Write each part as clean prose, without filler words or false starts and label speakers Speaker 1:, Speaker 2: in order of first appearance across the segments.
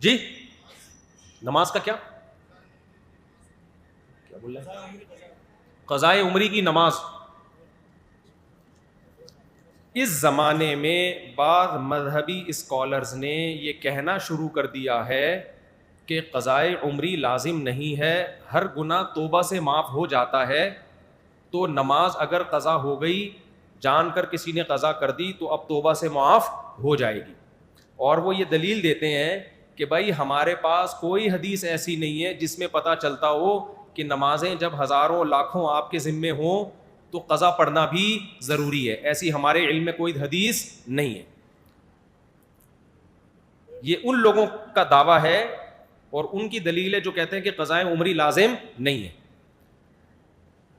Speaker 1: جی نماز کا کیا بول رہے ہیں؟ قضائے عمری کی نماز. اس زمانے میں بعض مذہبی اسکالرز نے یہ کہنا شروع کر دیا ہے کہ قضائے عمری لازم نہیں ہے, ہر گناہ توبہ سے معاف ہو جاتا ہے, تو نماز اگر قضا ہو گئی, جان کر کسی نے قضا کر دی تو اب توبہ سے معاف ہو جائے گی. اور وہ یہ دلیل دیتے ہیں کہ بھائی ہمارے پاس کوئی حدیث ایسی نہیں ہے جس میں پتہ چلتا ہو کہ نمازیں جب ہزاروں لاکھوں آپ کے ذمے ہوں تو قضا پڑھنا بھی ضروری ہے. ایسی ہمارے علم میں کوئی حدیث نہیں ہے. یہ ان لوگوں کا دعویٰ ہے اور ان کی دلیل ہے جو کہتے ہیں کہ قضائے عمری لازم نہیں ہے.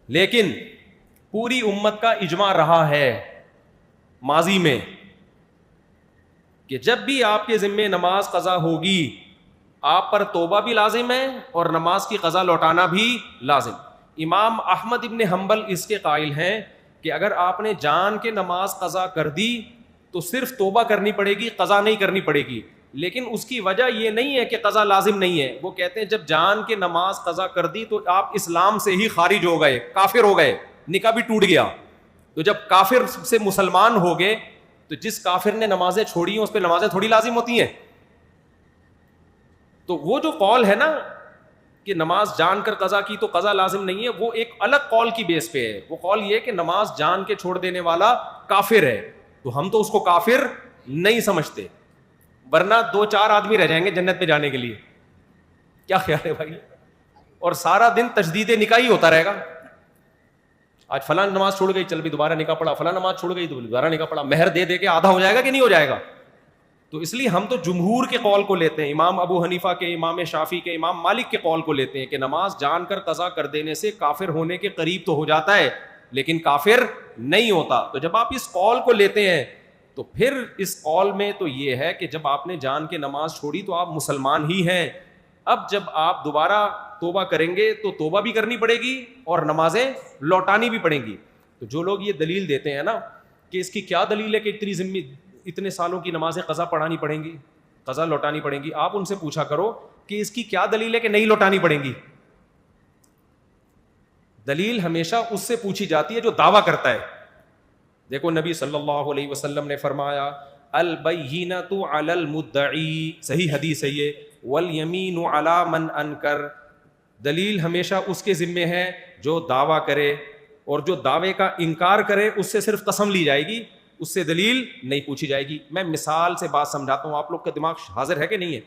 Speaker 1: لیکن پوری امت کا اجماع رہا ہے ماضی میں کہ جب بھی آپ کے ذمے نماز قضا ہوگی آپ پر توبہ بھی لازم ہے اور نماز کی قضا لوٹانا بھی لازم. امام احمد ابن حنبل اس کے قائل ہیں کہ اگر آپ نے جان کے نماز قضا کر دی تو صرف توبہ کرنی پڑے گی, قضا نہیں کرنی پڑے گی. لیکن اس کی وجہ یہ نہیں ہے کہ قضا لازم نہیں ہے. وہ کہتے ہیں جب جان کے نماز قضا کر دی تو آپ اسلام سے ہی خارج ہو گئے, کافر ہو گئے, نکاح بھی ٹوٹ گیا. تو جب کافر سے مسلمان ہو گئے تو جس کافر نے نمازیں چھوڑی ہیں اس پہ نمازیں تھوڑی لازم ہوتی ہیں. تو وہ جو قول ہے نا کہ نماز جان کر قضا کی تو قضا لازم نہیں ہے, وہ ایک الگ قول کی بیس پہ ہے. وہ قول یہ ہے کہ نماز جان کے چھوڑ دینے والا کافر ہے, تو ہم تو اس کو کافر نہیں سمجھتے, ورنہ 2-4 آدمی رہ جائیں گے جنت میں جانے کے لیے. کیا خیال ہے بھائی؟ اور سارا دن تجدید نکاح ہی ہوتا رہے گا. آج فلاں نماز چھوڑ گئی, چل بھی دوبارہ نکاح پڑا, فلاں نماز چھوڑ گئی تو دوبارہ نکاح پڑا. مہر دے دے کے آدھا ہو جائے گا کہ نہیں ہو جائے گا؟ تو اس لیے ہم تو جمہور کے قول کو لیتے ہیں, امام ابو حنیفہ کے, امام شافعی کے, امام مالک کے قول کو لیتے ہیں کہ نماز جان کر قضا کر دینے سے کافر ہونے کے قریب تو ہو جاتا ہے لیکن کافر نہیں ہوتا. تو جب آپ اس قول کو لیتے ہیں تو پھر اس قول میں تو یہ ہے کہ جب آپ نے جان کے نماز چھوڑی تو آپ مسلمان ہی ہیں. اب جب آپ دوبارہ توبہ کریں گے تو توبہ بھی کرنی پڑے گی اور نمازیں لوٹانی بھی پڑیں گی. تو جو لوگ یہ دلیل دیتے ہیں نا کہ اس کی کیا دلیل ہے کہ اتنے سالوں کی نمازیں قضا پڑھانی پڑیں گی, قضا لوٹانی پڑیں گی, آپ ان سے پوچھا کرو کہ اس کی کیا دلیل ہے کہ نہیں لوٹانی پڑیں گی. دلیل ہمیشہ اس سے پوچھی جاتی ہے جو دعویٰ کرتا ہے. دیکھو نبی صلی اللہ علیہ وسلم نے فرمایا البینۃ علی المدعی, صحیح حدیث ہے یہ, والیمین علی من انکر. دلیل ہمیشہ اس کے ذمے ہے جو دعویٰ کرے, اور جو دعوے کا انکار کرے اس سے صرف قسم لی جائے گی, اس سے دلیل نہیں پوچھی جائے گی. میں مثال سے بات سمجھاتا ہوں, آپ لوگ کا دماغ حاضر ہے کہ نہیں ہے؟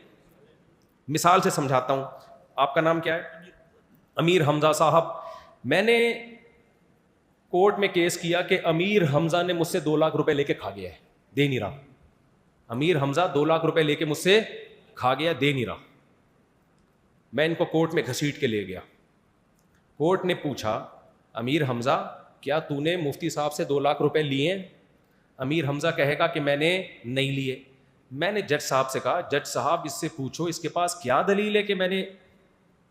Speaker 1: مثال سے سمجھاتا ہوں. آپ کا نام کیا ہے؟ امیر حمزہ صاحب. میں نے کورٹ میں کیس کیا کہ امیر حمزہ نے مجھ سے 2 لاکھ روپے لے کے کھا گیا ہے, دے نہیں رہا. امیر حمزہ 2 لاکھ روپے لے کے مجھ سے کھا گیا, دے نہیں رہا. میں ان کو کورٹ میں گھسیٹ کے لے گیا. کورٹ نے پوچھا امیر حمزہ کیا تو نے مفتی صاحب سے 2 لاکھ روپے لیے ہیں؟ امیر حمزہ کہے گا کہ میں نے نہیں لیے. میں نے جج صاحب سے کہا جج صاحب اس سے پوچھو اس کے پاس کیا دلیل ہے کہ میں نے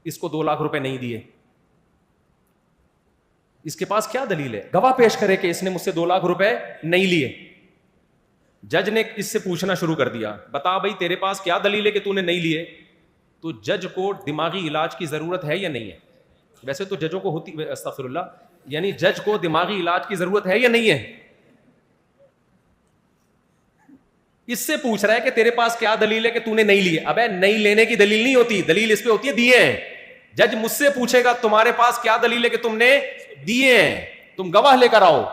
Speaker 1: اس کو 2 لاکھ روپے نہیں دیے. اس کے پاس کیا دلیل ہے, گواہ پیش کرے کہ اس نے مجھ سے 2 لاکھ روپے نہیں لیے. جج نے اس سے پوچھنا شروع کر دیا بتا بھائی تیرے پاس کیا دلیل ہے کہ تو نے نہیں لیے. تو جج کو دماغی علاج کی ضرورت ہے یا نہیں ہے؟ ویسے تو ججوں کو ہوتی, استغفر اللہ, یعنی جج کو دماغی علاج کی ضرورت ہے یا نہیں ہے؟ اس سے پوچھ رہا ہے کہ تیرے پاس کیا دلیل ہے کہ تو نے نہیں لیے. ابے نہیں لینے کی دلیل نہیں ہوتی, دلیل اس پہ ہوتی ہے دیے ہیں. جج مجھ سے پوچھے گا تمہارے پاس کیا دلیل ہے کہ تم نے دیے ہیں, تم گواہ لے کر آؤ.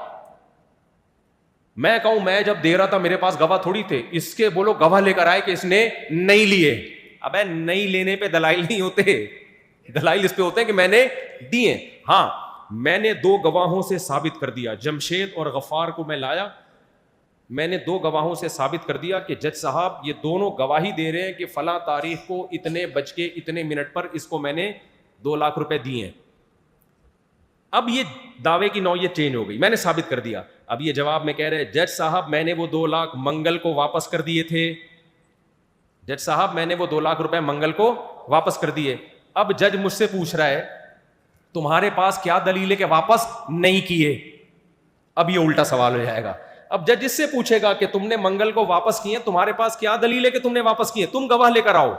Speaker 1: میں کہوں میں جب دے رہا تھا میرے پاس گواہ تھوڑی تھے, اس کے بولو گواہ لے کر آئے کہ اس نے نہیں لیے. ابے نہیں لینے پہ دلائل نہیں ہوتے, دلائل اس پہ ہوتے ہیں کہ میں نے دیے. ہاں میں نے 2 گواہوں سے ثابت کر دیا, جمشید اور غفار کو میں لایا, میں نے 2 گواہوں سے ثابت کر دیا کہ جج صاحب یہ دونوں گواہی دے رہے ہیں کہ فلاں تاریخ کو اتنے بج کے اتنے منٹ پر اس کو میں نے 2 لاکھ روپے دیے ہیں. اب یہ دعوے کی نوعیت چینج ہو گئی, میں نے ثابت کر دیا. اب یہ جواب میں کہہ رہے جج صاحب میں نے وہ 2 لاکھ منگل کو واپس کر دیے تھے, جج صاحب میں نے وہ 2 لاکھ روپے منگل کو واپس کر دیے. اب جج مجھ سے پوچھ رہا ہے تمہارے پاس کیا دلیل ہے کہ واپس نہیں کیے. اب یہ الٹا سوال ہو جائے گا. اب جج اس سے پوچھے گا کہ تم نے منگل کو واپس کیے, تمہارے پاس کیا دلیل ہے کہ تم نے واپس کیے, تم گواہ لے کر آؤ.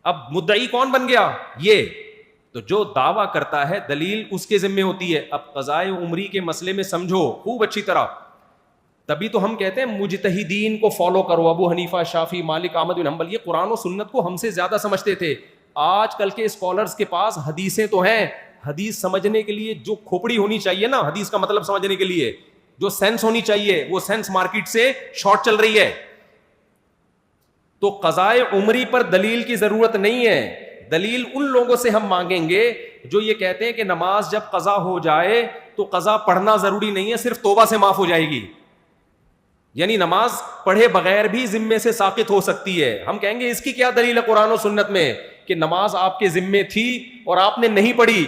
Speaker 1: اب مدعی کون بن گیا؟ یہ تو جو دعویٰ کرتا ہے دلیل اس کے ذمے ہوتی ہے. اب قضائے عمری کے مسئلے میں سمجھو خوب اچھی طرح, تبھی تو ہم کہتے ہیں مجتہدین کو فالو کرو. ابو حنیفہ, شافعی, مالک, احمد بن حنبل, یہ قرآن و سنت کو ہم سے زیادہ سمجھتے تھے. آج کل کے اسکالرز کے پاس حدیثیں تو ہیں, حدیث سمجھنے کے لیے جو کھوپڑی ہونی چاہیے نا, حدیث کا مطلب سمجھنے کے لیے جو سینس ہونی چاہیے, وہ سینس مارکیٹ سے شارٹ چل رہی ہے. تو قضائے عمری پر دلیل کی ضرورت نہیں ہے. دلیل ان لوگوں سے ہم مانگیں گے جو یہ کہتے ہیں کہ نماز جب قضا ہو جائے تو قضا پڑھنا ضروری نہیں ہے, صرف توبہ سے معاف ہو جائے گی. یعنی نماز پڑھے بغیر بھی ذمے سے ساقط ہو سکتی ہے. ہم کہیں گے اس کی کیا دلیل ہے قرآن و سنت میں کہ نماز آپ کے ذمے تھی اور آپ نے نہیں پڑھی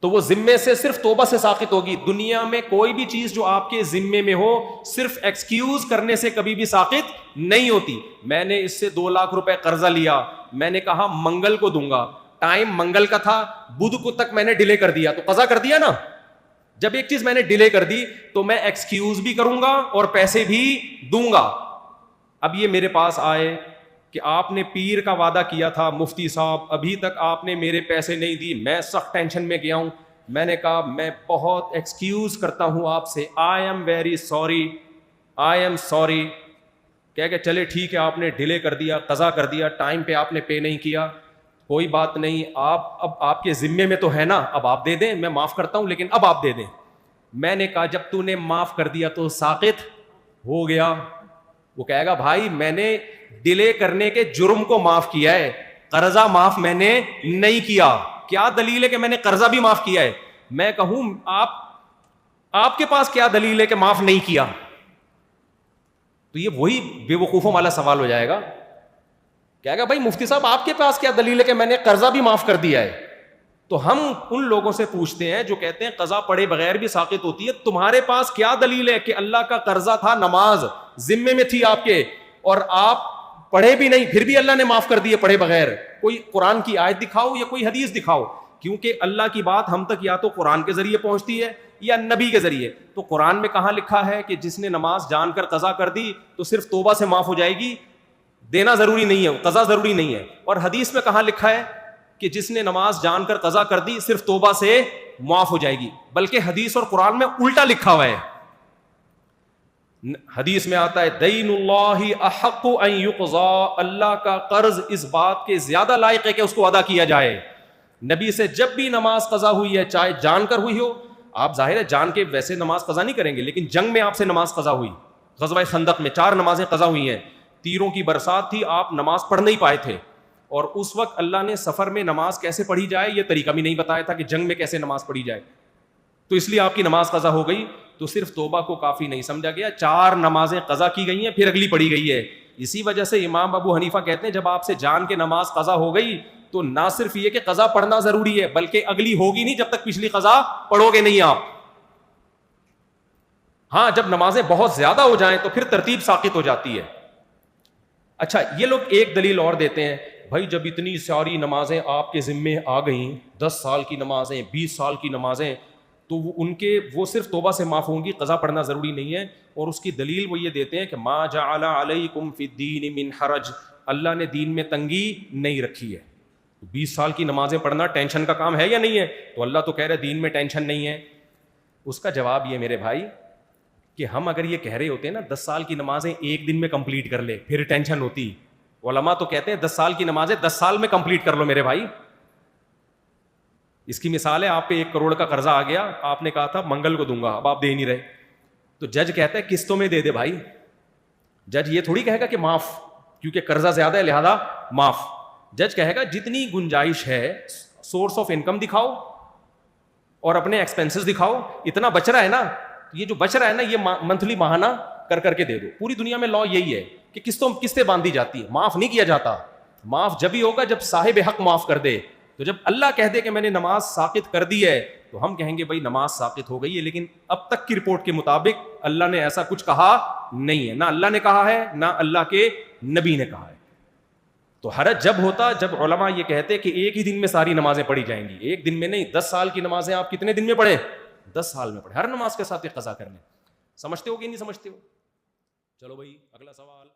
Speaker 1: تو وہ ذمے سے صرف توبہ سے ساقط ہوگی. دنیا میں کوئی بھی چیز جو آپ کے ذمے میں ہو صرف ایکسکیوز کرنے سے کبھی بھی ساقط نہیں ہوتی. میں نے اس سے 2 لاکھ روپے قرضہ لیا, میں نے کہا منگل کو دوں گا, ٹائم منگل کا تھا, بدھ کو تک میں نے ڈیلے کر دیا تو قضا کر دیا نا. جب ایک چیز میں نے ڈیلے کر دی تو میں ایکسکیوز بھی کروں گا اور پیسے بھی دوں گا. اب یہ میرے پاس آئے کہ آپ نے پیر کا وعدہ کیا تھا مفتی صاحب, ابھی تک آپ نے میرے پیسے نہیں دی, میں سخت ٹینشن میں گیا ہوں. میں نے کہا میں بہت ایکسکیوز کرتا ہوں آپ سے, I am very sorry, I am sorry. کہہ کہ چلے ٹھیک ہے, آپ نے ڈیلے کر دیا, قضا کر دیا, ٹائم پہ آپ نے پے نہیں کیا, کوئی بات نہیں, آپ اب آپ کے ذمے میں تو ہے نا, اب آپ دے دیں, میں معاف کرتا ہوں لیکن اب آپ دے دیں. میں نے کہا جب تو نے معاف کر دیا تو ساقط ہو گیا. وہ کہے گا بھائی میں نے ڈیلے کرنے کے جرم کو معاف کیا ہے, قرضہ معاف میں نے نہیں کیا. کیا دلیل ہے کہ میں نے قرضہ بھی معاف کیا ہے؟ میں کہوں آپ کے پاس کیا دلیل ہے کہ معاف نہیں کیا؟ تو یہ وہی بے وقوفوں والا سوال ہو جائے گا. کہے گا بھائی مفتی صاحب آپ کے پاس کیا دلیل ہے کہ میں نے قرضہ بھی معاف کر دیا ہے؟ تو ہم ان لوگوں سے پوچھتے ہیں جو کہتے ہیں قضا پڑھے بغیر بھی ساقط ہوتی ہے, تمہارے پاس کیا دلیل ہے کہ اللہ کا قرضہ تھا, نماز ذمے میں تھی آپ کے اور آپ پڑھے بھی نہیں پھر بھی اللہ نے معاف کر دیے پڑھے بغیر؟ کوئی قرآن کی آیت دکھاؤ یا کوئی حدیث دکھاؤ, کیونکہ اللہ کی بات ہم تک یا تو قرآن کے ذریعے پہنچتی ہے یا نبی کے ذریعے. تو قرآن میں کہاں لکھا ہے کہ جس نے نماز جان کر قضا کر دی تو صرف توبہ سے معاف ہو جائے گی, دینا ضروری نہیں ہے, قضا ضروری نہیں ہے؟ اور حدیث میں کہاں لکھا ہے کہ جس نے نماز جان کر قضا کر دی صرف توبہ سے معاف ہو جائے گی؟ بلکہ حدیث اور قرآن میں الٹا لکھا ہوا ہے. حدیث میں آتا ہے دین اللہ احق ان یقضا, اللہ کا قرض اس بات کے زیادہ لائق ہے کہ اس کو ادا کیا جائے. نبی سے جب بھی نماز قضا ہوئی ہے, چاہے جان کر ہوئی ہو, آپ ظاہر ہے جان کے ویسے نماز قضا نہیں کریں گے, لیکن جنگ میں آپ سے نماز قضا ہوئی, غزوہ خندق میں 4 نمازیں قضا ہوئی ہیں, تیروں کی برسات تھی, آپ نماز پڑھ نہیں پائے تھے, اور اس وقت اللہ نے سفر میں نماز کیسے پڑھی جائے یہ طریقہ بھی نہیں بتایا تھا کہ جنگ میں کیسے نماز پڑھی جائے, تو اس لیے آپ کی نماز قضا ہو گئی. تو صرف توبہ کو کافی نہیں سمجھا گیا, 4 نمازیں قضا کی گئی ہیں پھر اگلی پڑھی گئی ہے. اسی وجہ سے امام ابو حنیفہ کہتے ہیں جب آپ سے جان کے نماز قضا ہو گئی تو نہ صرف یہ کہ قضا پڑھنا ضروری ہے بلکہ اگلی ہوگی نہیں جب تک پچھلی قضا پڑھو گے نہیں آپ. ہاں جب نمازیں بہت زیادہ ہو جائیں تو پھر ترتیب ساقط ہو جاتی ہے. اچھا یہ لوگ ایک دلیل اور دیتے ہیں, بھائی جب اتنی ساری نمازیں آپ کے ذمے آ گئیں, 10 سال کی نمازیں, 20 سال کی نمازیں, تو وہ صرف توبہ سے معاف ہوں گی, قضا پڑھنا ضروری نہیں ہے. اور اس کی دلیل وہ یہ دیتے ہیں کہ ما جعل علیکم فی الدین من حرج, اللہ نے دین میں تنگی نہیں رکھی ہے. 20 سال کی نمازیں پڑھنا ٹینشن کا کام ہے یا نہیں ہے؟ تو اللہ تو کہہ رہے دین میں ٹینشن نہیں ہے. اس کا جواب یہ میرے بھائی کہ ہم اگر یہ کہہ رہے ہوتے ہیں نا 10 سال کی نمازیں ایک دن میں کمپلیٹ کر لے پھر ٹینشن ہوتی. علماء تو کہتے ہیں 10 سال کی نمازیں 10 سال میں کمپلیٹ کر لو میرے بھائی. اس کی مثال ہے, آپ پہ 1 کروڑ کا قرضہ آ گیا, آپ نے کہا تھا منگل کو دوں گا, اب آپ دے نہیں رہے, تو جج کہتا ہے قسطوں میں دے دے بھائی. جج یہ تھوڑی کہے گا کہ معاف, کیونکہ قرضہ زیادہ ہے لہذا معاف. جج کہے گا جتنی گنجائش ہے سورس آف انکم دکھاؤ اور اپنے ایکسپینسز دکھاؤ, اتنا بچ رہا ہے نا, یہ جو بچ رہا ہے نا یہ منتھلی ماہانہ کر کے دے دو. پوری دنیا میں لا یہی ہے کہ قسطیں باندھی جاتی ہے, معاف نہیں کیا جاتا. معاف جب ہی ہوگا جب صاحب حق معاف کر دے. تو جب اللہ کہہ دے کہ میں نے نماز ساقط کر دی ہے تو ہم کہیں گے بھائی نماز ساقط ہو گئی ہے, لیکن اب تک کی رپورٹ کے مطابق اللہ نے ایسا کچھ کہا نہیں ہے, نہ اللہ نے کہا ہے نہ اللہ کے نبی نے کہا ہے. تو حرج جب ہوتا جب علماء یہ کہتے کہ ایک ہی دن میں ساری نمازیں پڑھی جائیں گی. ایک دن میں نہیں, 10 سال کی نمازیں آپ کتنے دن میں پڑھیں؟ 10 سال میں پڑھیں, ہر نماز کے ساتھ ایک قضا کر لیں. سمجھتے ہو کہ نہیں سمجھتے ہو؟ چلو بھائی اگلا سوال.